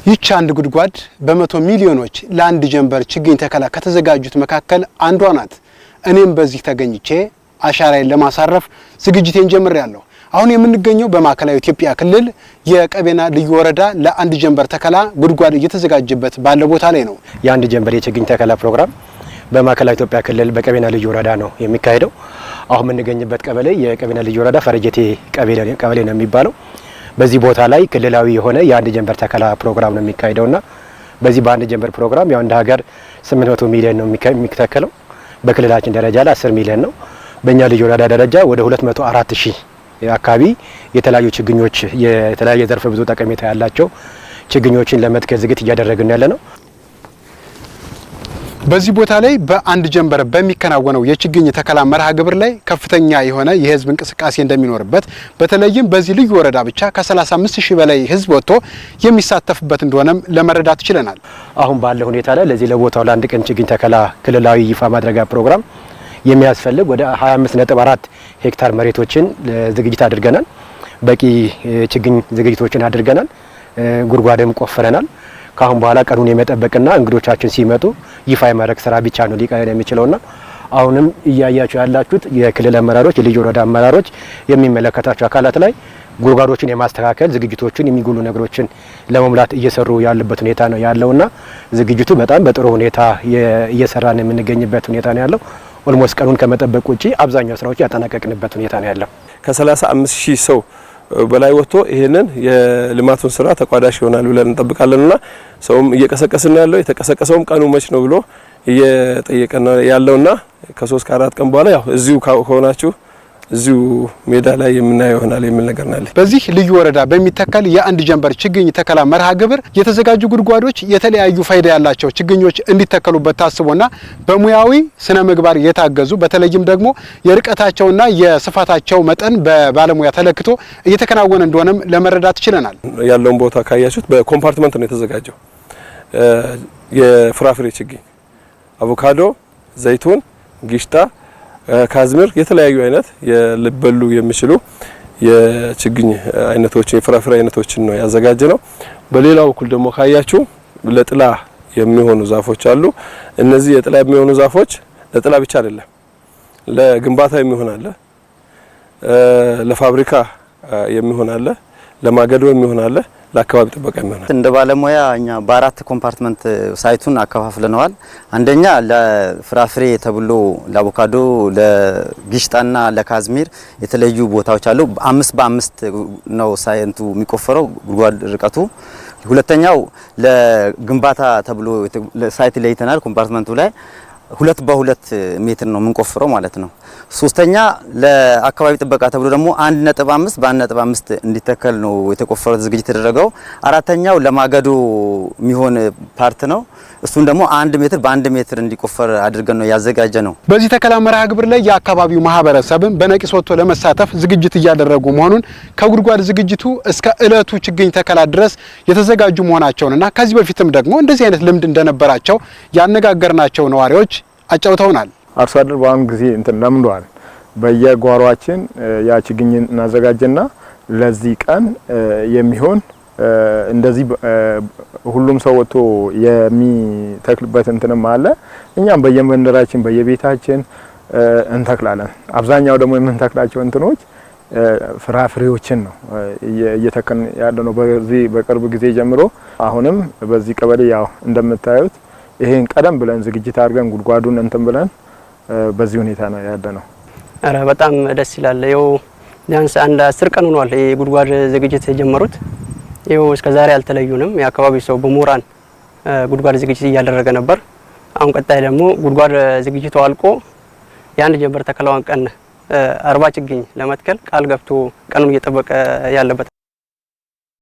ይህች አንድ ጉድጓድ በመቶ ሚሊዮኖች ለአንድ ጀንበር ችግኝ ተከላ ከተዘጋጁት መካከል አንዷ ናት። እኔም በዚህ ተገኝቼ አሻራዬን ለማሳረፍ ዝግጅቴን ጀምሬያለሁ። አሁን የምንገኘው በማዕከላዊ ኢትዮጵያ ክልል የቀቤና ልዩ ወረዳ ለአንድ ጀንበር ተከላ ጉድጓድ እየተዘጋጀበት ባለ ቦታ ላይ ነው። የአንድ ጀንበር የችግኝ ተከላ ፕሮግራም በማዕከላዊ ኢትዮጵያ ክልል በቀቤና ልዩ ወረዳ ነው የሚካሄደው። አሁን የምንገኝበት ቀበሌ የቀቤና ልዩ ወረዳ ፈረጀቴ ቀበሌ ነው የሚባለው። በዚህ ቦታ ላይ ክልላዊ የሆነ የአንድ ጀንበር ተከላ ፕሮግራም ነው የሚካሄደውና በዚህ በአንድ ጀንበር ፕሮግራም ያው እንደ ሀገር 800 ሚሊዮን ነው የሚተከለው። በክልላችን ደረጃ ላይ 10 ሚሊዮን ነው። በእኛ ልዩ ወረዳ ደረጃ ወደ 204,000 አካባቢ የተለያዩ ችግኞች የተለያየ ዘርፈ ብዙ ጠቀሜታ ያላቸው ችግኞችን ለመትከል ዝግጅት እያደረግን ያለ ነው። በዚህ ቦታ ላይ በአንድ ጀንበር በሚከናወነው የችግኝ ተከላ መርሃ ግብር ላይ ከፍተኛ የሆነ የህዝብ እንቅስቃሴ እንደሚኖርበት በተለይም በዚህ ልዩ ወረዳ ብቻ ከ35,000 በላይ ህዝብ ወጥቶ የሚሳተፍበት እንደሆነም ለመረዳት ችለናል። አሁን ባለው ሁኔታ ላይ ለዚህ ለቦታው ለአንድ ቀን ችግኝ ተከላ ክልላዊ ይፋ ማድረጊያ ፕሮግራም የሚያስፈልግ ወደ 25.4 ሄክታር መሬቶችን ዝግጅት አድርገናል። በቂ ችግኝ ዝግጅቶችን አድርገናል። ጉድጓድም ቆፍረናል። ካሁን በኋላ ቀኑን የመጠበቅና እንግዶቻችን ሲመጡ ይፋ የማድረግ ስራ ብቻ ነው ሊቀር የሚችለውና አሁንም እያያችሁ ያላችሁት የክልል አመራሮች፣ የልዩ ወረዳ አመራሮች የሚመለከታቸው አካላት ላይ ጉድጓዶችን የማስተካከል ዝግጅቶችን የሚጎሉ ነገሮችን ለመሙላት እየሰሩ ያለበት ሁኔታ ነው ያለውና ዝግጅቱ በጣም በጥሩ ሁኔታ እየሰራን የምንገኝበት ሁኔታ ነው ያለው። ኦልሞስት ቀኑን ከመጠበቅ ውጪ አብዛኛው ስራዎች ያጠናቀቅንበት ሁኔታ ነው ያለው። ከ35,000 ሰው በላይ ወጥቶ ይሄንን የልማቱን ስራ ተቋዳሽ ይሆናል ብለን እንጠብቃለንና ሰውም እየቀሰቀስን ያለው የተቀሰቀሰውም ቀኑ መች ነው ብሎ እየጠየቀን ያለውና ከ3 ከ4 ቀን በኋላ ያው እዚሁ ከሆናችሁ እዚሁ ሜዳ ላይ የምናየው ይሆናል የሚል ነገር ነው። በዚህ ልዩ ወረዳ በሚተከል የአንድ ጀንበር ችግኝ ተከላ መርሃ ግብር የተዘጋጁ ጉድጓዶች የተለያዩ ፋይዳ ያላቸው ችግኞች እንዲተከሉበት ታስቦና በሙያዊ ስነ ምግባር የታገዙ በተለይም ደግሞ የርቀታቸውና የስፋታቸው መጠን በባለሙያ ተለክቶ እየተከናወነ እንደሆነም ለመረዳት ችለናል። ያለውን ቦታ ካያችሁት በኮምፓርትመንት ነው የተዘጋጀው። የፍራፍሬ ችግኝ አቮካዶ፣ ዘይቱን፣ ጊሽጣ፣ ካዝምር የተለያዩ አይነት የሊበሉ የሚችሉ የችግኝ አይነቶችን የፍራፍሬ አይነቶችን ነው ያዘጋጀ ነው። በሌላው በኩል ደግሞ ካያችሁ ለጥላ የሚሆኑ ዛፎች አሉ። እነዚህ የጥላ የሚሆኑ ዛፎች ለጥላ ብቻ አይደለም፣ ለግንባታ የሚሆን አለ፣ ለፋብሪካ የሚሆን አለ፣ ለማገዶ የሚሆን አለ፣ ለአካባቢ ጥበቃ የሚሆን አለ። እንደ ባለሙያ እኛ በአራት ኮምፓርትመንት ሳይቱን አከፋፍለናል። አንደኛ ለፍራፍሬ ተብሎ ለአቮካዶ፣ ለጊሽጣና ለካዝሚር የተለዩ ቦታዎች አሉ። 5 በ5 ነው ሳይንቱ የሚቆፈረው ጉድጓድ ርቀቱ። ሁለተኛው ለግንባታ ተብሎ ሳይት ለይተናል። ኮምፓርትመንቱ ላይ 2 በ2 ሜትር ነው የምንቆፍረው ማለት ነው። ሶስተኛ ለአካባቢ ጥበቃ ተብሎ ደግሞ 1.5 በ1.5 እንዲተከል ነው የተቆፈረው ዝግጅት የተደረገው። አራተኛው ለማገዶ የሚሆን ፓርት ነው። እሱን ደግሞ 1 ሜትር በ1 ሜትር እንዲቆፈር አድርገን ነው ያዘጋጀ ነው። በዚህ ተከላ መርሃ ግብር ላይ የአካባቢው ማህበረሰብም በነቂስ ወጥቶ ለመሳተፍ ዝግጅት እያደረጉ መሆኑን ከጉድጓድ ዝግጅቱ እስከ እለቱ ችግኝ ተከላ ድረስ የተዘጋጁ መሆናቸውንና ከዚህ በፊትም ደግሞ እንደዚህ አይነት ልምድ እንደነበራቸው ያነጋገርናቸው ነዋሪዎች አጫውተውናል። አርሶ አደር በአሁን ጊዜ ለምዷል። በየጓሯችን ያ ችግኝ እናዘጋጀና ለዚህ ቀን የሚሆን እንደዚህ ሁሉም ሰው ወጥቶ የሚተክልበት እንትንም አለ። እኛም በየመንደራችን በየቤታችን እንተክላለን። አብዛኛው ደግሞ የምንተክላቸው እንትኖች ፍራፍሬዎችን ነው እየተከልን ያለነው በዚህ በቅርብ ጊዜ ጀምሮ። አሁንም በዚህ ቀበሌ ያው እንደምታዩት ይሄን ቀደም ብለን ዝግጅት አድርገን ጉድጓዱን እንትን ብለን በዚህ ሁኔታ ነው ያለነው። አረ በጣም ደስ ይላል። ይኸው ቢያንስ አንድ 10 ቀን ሆኗል የጉድጓድ ዝግጅት የጀመሩት። ይኸው እስከዛሬ አልተለዩንም። የአካባቢው ሰው በሞራን ጉድጓድ ዝግጅት እያደረገ ነበር። አሁን ቀጣይ ደግሞ ጉድጓድ ዝግጅቱ አልቆ የአንድ ጀንበር ተከላውን ቀን 40 ችግኝ ለመትከል ቃል ገብቶ ቀኑን እየጠበቀ ያለበት